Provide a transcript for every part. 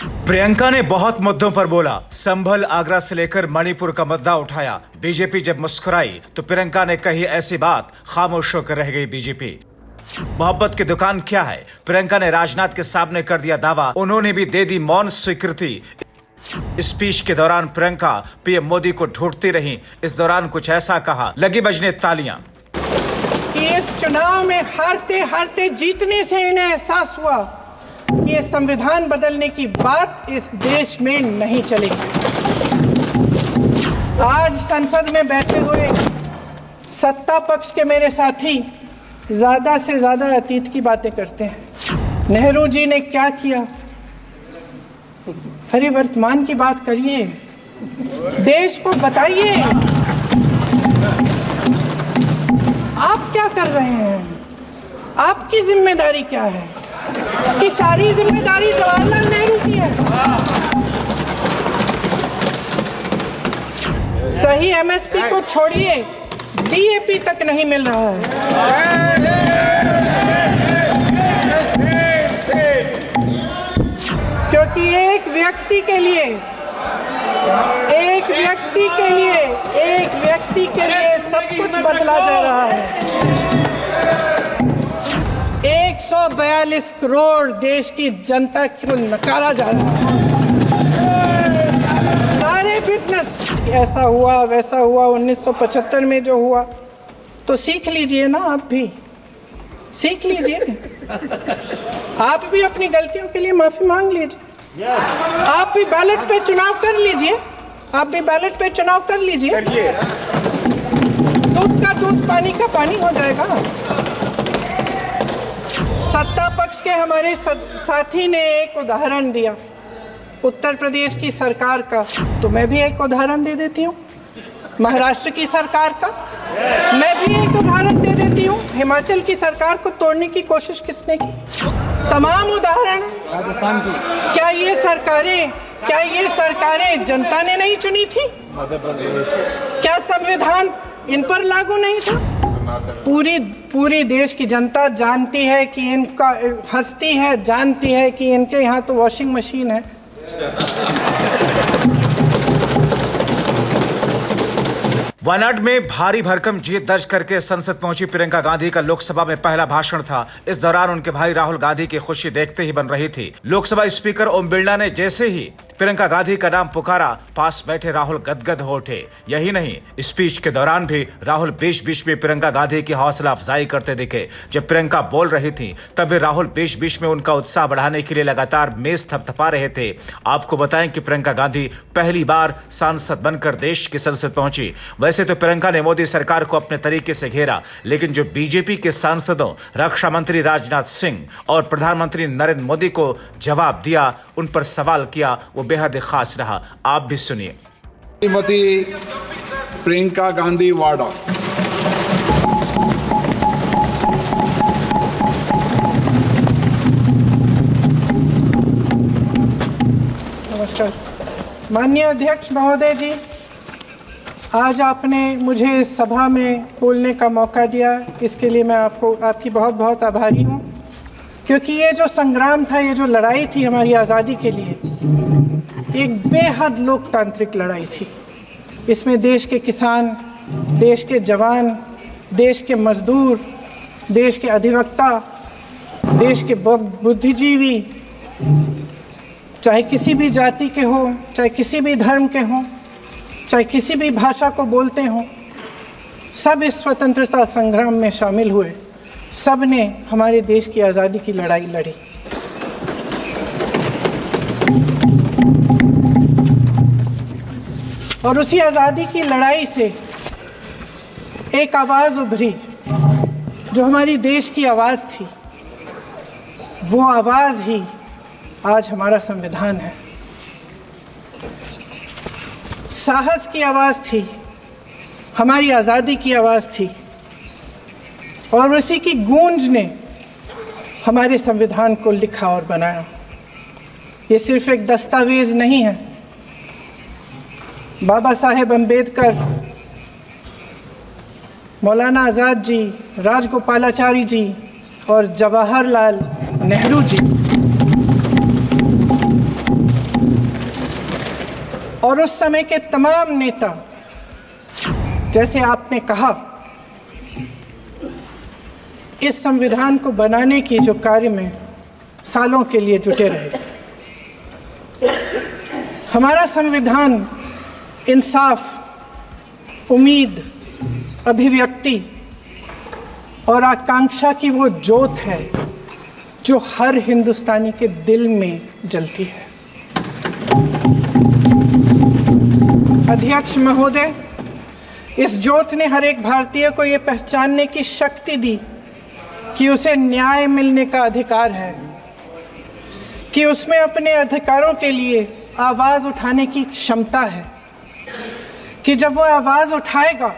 प्रियंका ने बहुत मुद्दों पर बोला। संभल, आगरा से लेकर मणिपुर का मुद्दा उठाया। बीजेपी जब मुस्कुराई तो प्रियंका ने कही ऐसी बात, खामोश होकर रह गई बीजेपी। मोहब्बत की दुकान क्या है, प्रियंका ने राजनाथ के सामने कर दिया दावा। उन्होंने भी दे दी मौन स्वीकृति। स्पीच के दौरान प्रियंका पीएम मोदी को ढूंढती रहीं। इस दौरान कुछ ऐसा कहा, लगी बजने तालियां। इस चुनाव में हारते हारते जीतने से इन्हें एहसास हुआ कि ये संविधान बदलने की बात इस देश में नहीं चलेगी। आज संसद में बैठे हुए सत्ता पक्ष के मेरे साथी ज्यादा से ज्यादा अतीत की बातें करते हैं। नेहरू जी ने क्या किया, अरे वर्तमान की बात करिए, देश को बताइए आप क्या कर रहे हैं, आपकी जिम्मेदारी क्या है। कि सारी जिम्मेदारी जवाहरलाल नेहरू की है। सही एमएसपी को छोड़िए, डीएपी तक नहीं मिल रहा है। क्योंकि एक व्यक्ति के लिए सब कुछ बदला जा रहा है। 142 करोड़ देश की जनता को नकारा जा रहा है। सारे बिजनेस ऐसा हुआ वैसा हुआ, 1975 में जो हुआ, तो सीख लीजिए ना, आप भी सीख लीजिए। आप भी अपनी गलतियों के लिए माफी मांग लीजिए। आप भी बैलेट पे चुनाव कर लीजिए। दूध का दूध, पानी का पानी हो जाएगा। सत्ता पक्ष के हमारे साथी ने एक उदाहरण दिया उत्तर प्रदेश की सरकार का, तो मैं भी एक उदाहरण दे देती हूँ। महाराष्ट्र की सरकार का मैं भी एक उदाहरण दे देती हूँ। हिमाचल की सरकार को तोड़ने की कोशिश किसने की? तमाम उदाहरण है। राजस्थान की क्या ये सरकारें जनता ने नहीं चुनी थी? क्या संविधान इन पर लागू नहीं था? पूरी देश की जनता जानती है कि इनका, हंसती है, जानती है कि इनके यहाँ तो वॉशिंग मशीन है। वायनाड में भारी भरकम जीत दर्ज करके संसद पहुंची प्रियंका गांधी का लोकसभा में पहला भाषण था। इस दौरान उनके भाई राहुल गांधी की खुशी देखते ही बन रही थी। लोकसभा स्पीकर ओम बिरला ने जैसे ही प्रियंका गांधी का नाम पुकारा, पास बैठे राहुल गदगद हो उठे। यही नहीं, स्पीच के दौरान भी राहुल बीच में प्रियंका गांधी की हौसला अफजाई करते दिखे। जब प्रियंका बोल रही थी तब भी राहुल बीच में उनका उत्साह बढ़ाने के लिए लगातार मेज थपथपा रहे थे। आपको बताएं कि प्रियंका गांधी पहली बार सांसद बनकर देश की संसद पहुंची। वैसे तो प्रियंका ने मोदी सरकार को अपने तरीके से घेरा, लेकिन जो बीजेपी के सांसदों, रक्षा मंत्री राजनाथ सिंह और प्रधानमंत्री नरेंद्र मोदी को जवाब दिया, उन पर सवाल किया, वो बेहद खास रहा। आप भी सुनिए। श्रीमती प्रियंका गांधी वाड्रा, नमस्कार। माननीय अध्यक्ष महोदय जी, आज आपने मुझे इस सभा में बोलने का मौका दिया, इसके लिए मैं आपकी बहुत बहुत आभारी हूँ। क्योंकि ये जो संग्राम था, ये जो लड़ाई थी हमारी आज़ादी के लिए, एक बेहद लोकतांत्रिक लड़ाई थी। इसमें देश के किसान, देश के जवान, देश के मजदूर, देश के अधिवक्ता, देश के बुद्धिजीवी, चाहे किसी भी जाति के हों, चाहे किसी भी धर्म के हों, चाहे किसी भी भाषा को बोलते हों, सब इस स्वतंत्रता संग्राम में शामिल हुए। सब ने हमारे देश की आज़ादी की लड़ाई लड़ी। और उसी आज़ादी की लड़ाई से एक आवाज़ उभरी, जो हमारी देश की आवाज़ थी। वो आवाज़ ही आज हमारा संविधान है। साहस की आवाज़ थी, हमारी आज़ादी की आवाज़ थी, और उसी की गूंज ने हमारे संविधान को लिखा और बनाया। ये सिर्फ एक दस्तावेज नहीं है। बाबा साहेब अम्बेडकर, मौलाना आज़ाद जी, राजगोपालाचारी जी और जवाहरलाल नेहरू जी और उस समय के तमाम नेता, जैसे आपने कहा, इस संविधान को बनाने की जो कार्य में सालों के लिए जुटे रहे। हमारा संविधान इंसाफ, उम्मीद, अभिव्यक्ति और आकांक्षा की वो ज्योत है जो हर हिंदुस्तानी के दिल में जलती है। अध्यक्ष महोदय, इस ज्योत ने हर एक भारतीय को ये पहचानने की शक्ति दी कि उसे न्याय मिलने का अधिकार है, कि उसमें अपने अधिकारों के लिए आवाज़ उठाने की क्षमता है, कि जब वो आवाज़ उठाएगा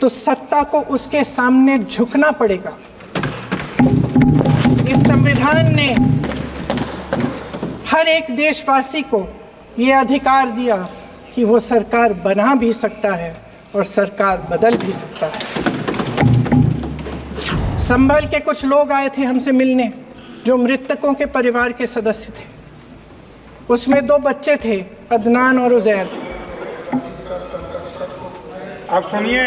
तो सत्ता को उसके सामने झुकना पड़ेगा। इस संविधान ने हर एक देशवासी को ये अधिकार दिया कि वो सरकार बना भी सकता है और सरकार बदल भी सकता है। संभल के कुछ लोग आए थे हमसे मिलने जो मृतकों के परिवार के सदस्य थे। उसमें 2 बच्चे थे, अदनान और उजैर। आप सुनिए।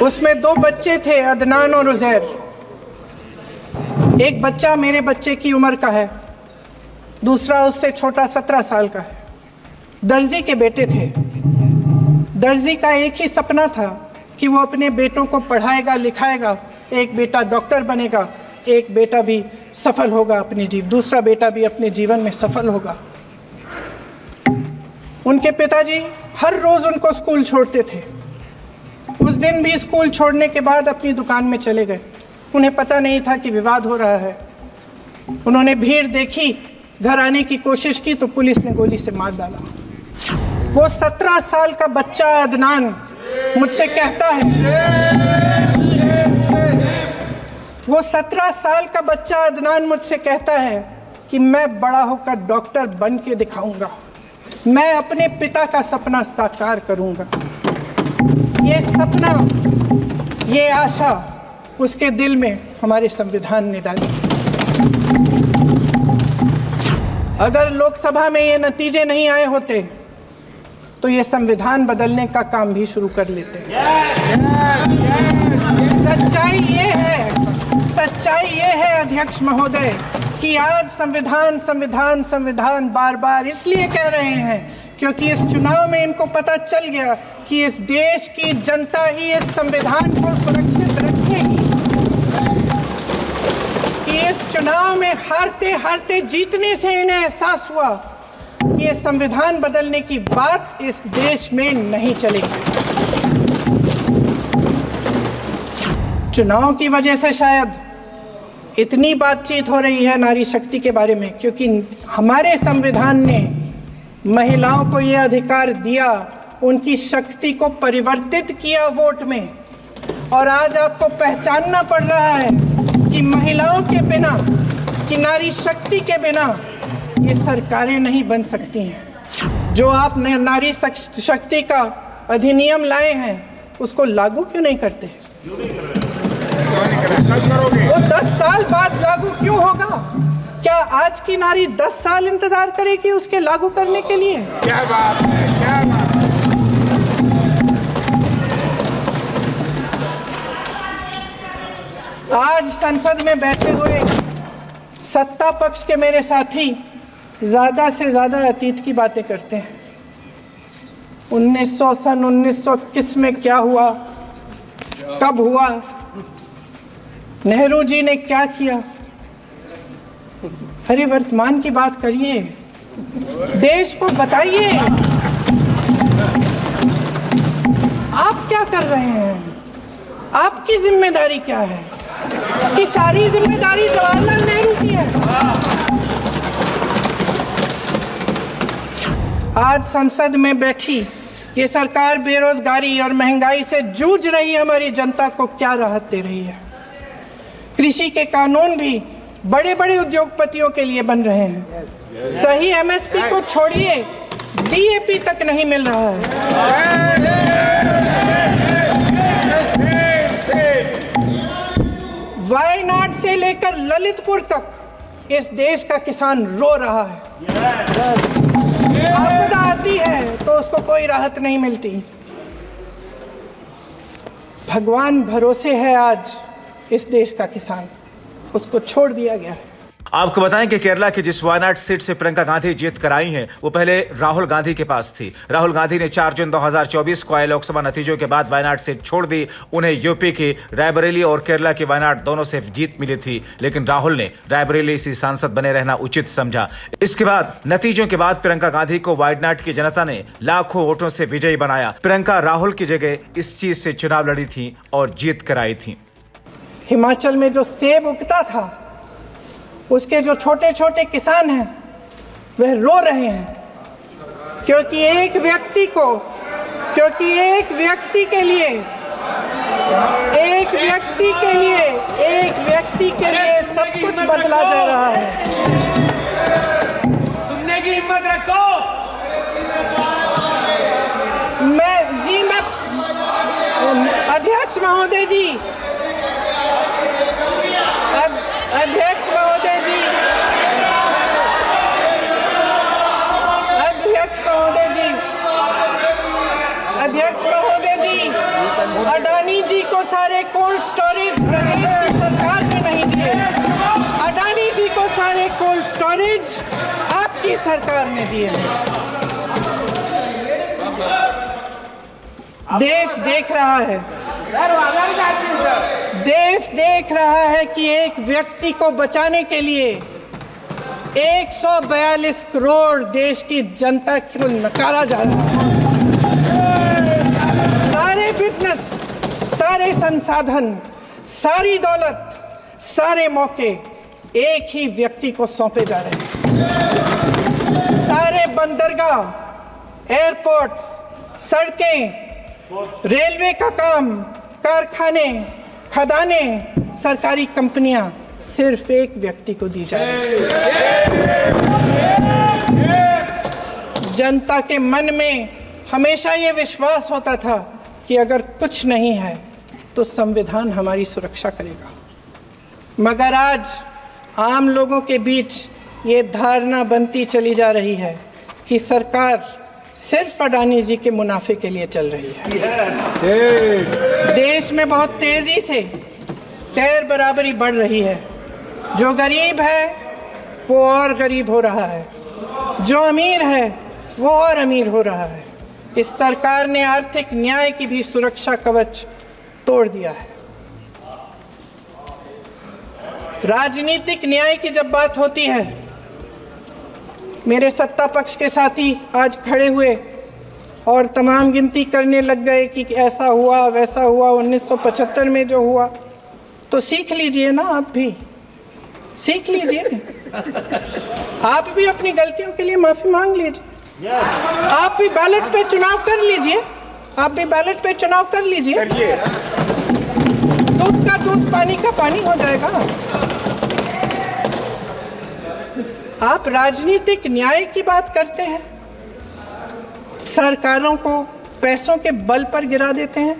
उसमें 2 बच्चे थे, अदनान और उजैर। एक बच्चा मेरे बच्चे की उम्र का है, दूसरा उससे छोटा 17 साल का है। दर्जी के बेटे थे। दर्जी का एक ही सपना था कि वो अपने बेटों को पढ़ाएगा, लिखाएगा। एक बेटा डॉक्टर बनेगा, एक बेटा भी सफल होगा दूसरा बेटा भी अपने जीवन में सफल होगा। उनके पिताजी हर रोज उनको स्कूल छोड़ते थे। उस दिन भी स्कूल छोड़ने के बाद अपनी दुकान में चले गए। उन्हें पता नहीं था कि विवाद हो रहा है। उन्होंने भीड़ देखी, घर आने की कोशिश की तो पुलिस ने गोली से मार डाला। वो 17 साल का बच्चा अदनान मुझसे कहता है, वो 17 साल का बच्चा अदनान मुझसे कहता है कि मैं बड़ा होकर डॉक्टर बन के दिखाऊंगा, मैं अपने पिता का सपना साकार करूंगा। ये सपना, ये आशा उसके दिल में हमारे संविधान ने डाली। अगर लोकसभा में ये नतीजे नहीं आए होते तो ये संविधान बदलने का काम भी शुरू कर लेते। सच्चाई ये है अध्यक्ष महोदय कि आज संविधान बार बार इसलिए कह रहे हैं क्योंकि इस चुनाव में इनको पता चल गया कि इस देश की जनता ही इस संविधान को सुरक्षित रखेगी, कि इस चुनाव में हारते हारते जीतने से इन्हें एहसास हुआ कि ये संविधान बदलने की बात इस देश में नहीं चलेगी। चुनाव की वजह से शायद इतनी बातचीत हो रही है नारी शक्ति के बारे में क्योंकि हमारे संविधान ने महिलाओं को ये अधिकार दिया, उनकी शक्ति को परिवर्तित किया वोट में। और आज आपको पहचानना पड़ रहा है कि महिलाओं के बिना, कि नारी शक्ति के बिना ये सरकारें नहीं बन सकती हैं। जो आप नारी शक्ति का अधिनियम लाए हैं उसको लागू क्यों नहीं करते? वो 10 साल बाद लागू क्यों होगा? क्या आज की नारी 10 साल इंतजार करेगी उसके लागू करने के लिए? क्या बात है, क्या बात है। आज संसद में बैठे हुए सत्ता पक्ष के मेरे साथी ज्यादा से ज्यादा अतीत की बातें करते हैं। 1921 में क्या हुआ, कब हुआ, नेहरू जी ने क्या किया। अरे वर्तमान की बात करिए, देश को बताइए आप क्या कर रहे हैं, आपकी जिम्मेदारी क्या है? कि सारी जिम्मेदारी जवाहरलाल नेहरू की है। आज संसद में बैठी ये सरकार बेरोजगारी और महंगाई से जूझ रही हमारी जनता को क्या राहत दे रही है? कृषि के कानून भी बड़े बड़े उद्योगपतियों के लिए बन रहे हैं। सही एमएसपी को छोड़िए, डीएपी तक नहीं मिल रहा है। वायनाड से लेकर ललितपुर तक इस देश का किसान रो रहा है। आपदा आती है तो उसको कोई राहत नहीं मिलती। भगवान भरोसे है आज इस देश का किसान, उसको छोड़ दिया गया है। आपको बताएं कि केरला की जिस वायनाड सीट से प्रियंका गांधी जीत कर आई हैं, वो पहले राहुल गांधी के पास थी। राहुल गांधी ने 4 जून 2024 को आए लोकसभा नतीजों के बाद वायनाड सीट छोड़ दी। उन्हें यूपी की रायबरेली और केरला की वायनाड दोनों से जीत मिली थी, लेकिन राहुल ने रायबरेली से सांसद बने रहना उचित समझा। इसके बाद नतीजों के बाद प्रियंका गांधी को वायनाड की जनता ने लाखों वोटों से विजयी बनाया। प्रियंका राहुल की जगह इस चीज से चुनाव लड़ी थी और जीत कर आई थी। हिमाचल में जो सेब उगता था, उसके जो छोटे छोटे किसान हैं वह रो रहे हैं, क्योंकि एक व्यक्ति के लिए सब कुछ बदला जा रहा है। सुनने की हिम्मत रखो। मैं अध्यक्ष महोदय जी, अध्यक्ष महोदय जी, अडानी जी को सारे कोल्ड स्टोरेज प्रदेश की सरकार ने नहीं दिए। अडानी जी को सारे कोल्ड स्टोरेज आपकी सरकार ने दिए हैं। देश देख रहा है कि एक व्यक्ति को बचाने के लिए 142 करोड़ देश की जनता को नकारा जा रहा है। सारे बिजनेस, सारे संसाधन, सारी दौलत, सारे मौके एक ही व्यक्ति को सौंपे जा रहे हैं। सारे बंदरगाह, एयरपोर्ट्स, सड़कें, रेलवे का काम, कारखाने, खदाने, सरकारी कंपनियां सिर्फ एक व्यक्ति को दी जाए। जनता के मन में हमेशा ये विश्वास होता था कि अगर कुछ नहीं है तो संविधान हमारी सुरक्षा करेगा, मगर आज आम लोगों के बीच ये धारणा बनती चली जा रही है कि सरकार सिर्फ अडानी जी के मुनाफे के लिए चल रही है। देश में बहुत तेजी से गैर बराबरी बढ़ रही है। जो गरीब है वो और गरीब हो रहा है, जो अमीर है वो और अमीर हो रहा है। इस सरकार ने आर्थिक न्याय की भी सुरक्षा कवच तोड़ दिया है। राजनीतिक न्याय की जब बात होती है, मेरे सत्ता पक्ष के साथी आज खड़े हुए और तमाम गिनती करने लग गए कि ऐसा हुआ वैसा हुआ, 1975 में जो हुआ। तो सीख लीजिए ना, आप भी सीख लीजिए। आप भी अपनी गलतियों के लिए माफी मांग लीजिए। आप भी बैलेट पे चुनाव कर लीजिए। दूध का दूध, पानी का पानी हो जाएगा। आप राजनीतिक न्याय की बात करते हैं, सरकारों को पैसों के बल पर गिरा देते हैं।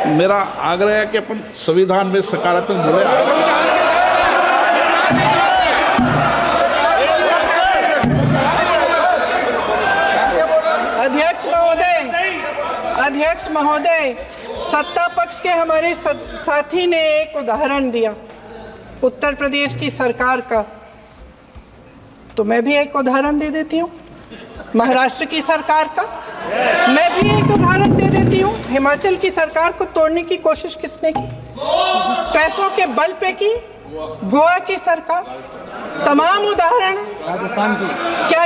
मेरा आग्रह है कि अपन संविधान में सकारात्मक बोले। अध्यक्ष महोदय, सत्ता पक्ष के हमारे साथी ने एक उदाहरण दिया उत्तर प्रदेश की सरकार का, तो मैं भी एक उदाहरण दे देती हूँ महाराष्ट्र की सरकार का। मैं भी एक उदाहरण दे देती हूँ हिमाचल की सरकार को तोड़ने की कोशिश किसने की? पैसों के बल पे की गोवा की सरकार। तमाम उदाहरण राजस्थान की। क्या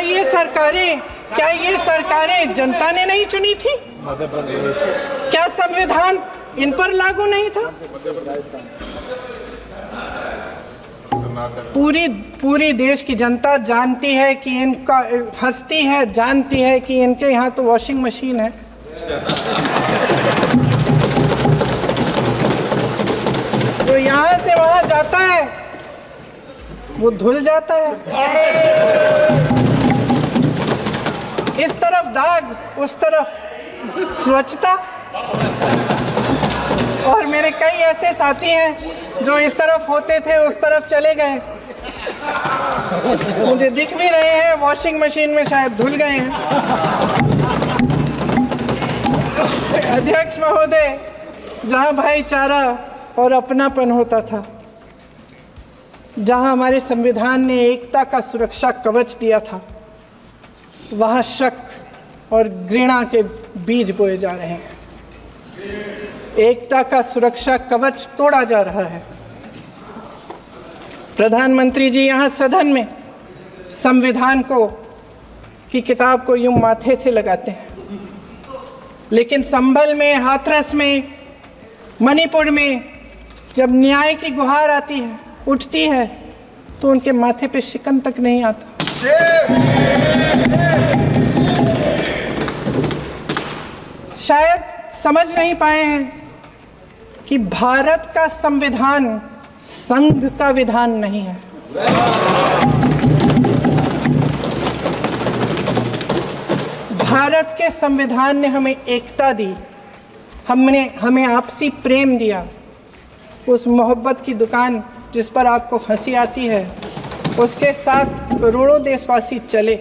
ये सरकारें जनता ने नहीं चुनी थी? क्या संविधान इन पर लागू नहीं था? पूरी देश की जनता जानती है कि इनका हंसती है, जानती है कि इनके यहाँ तो वॉशिंग मशीन है। जो यहाँ से वहाँ जाता है वो धुल जाता है। इस तरफ दाग, उस तरफ स्वच्छता। और मेरे कई ऐसे साथी हैं जो इस तरफ होते थे उस तरफ चले गए, मुझे दिख भी रहे हैं, वॉशिंग मशीन में शायद धुल गए हैं। अध्यक्ष महोदय, जहां भाईचारा और अपनापन होता था, जहां हमारे संविधान ने एकता का सुरक्षा कवच दिया था, वहां शक और घृणा के बीज बोए जा रहे हैं। एकता का सुरक्षा कवच तोड़ा जा रहा है। प्रधानमंत्री जी यहाँ सदन में संविधान की किताब को यूं माथे से लगाते हैं, लेकिन संभल में, हाथरस में, मणिपुर में जब न्याय की गुहार आती है, उठती है, तो उनके माथे पे शिकन तक नहीं आता। शायद समझ नहीं पाए हैं कि भारत का संविधान संघ का विधान नहीं है। भारत के संविधान ने हमें एकता दी, हमें आपसी प्रेम दिया। उस मोहब्बत की दुकान जिस पर आपको हंसी आती है, उसके साथ करोड़ों देशवासी चले।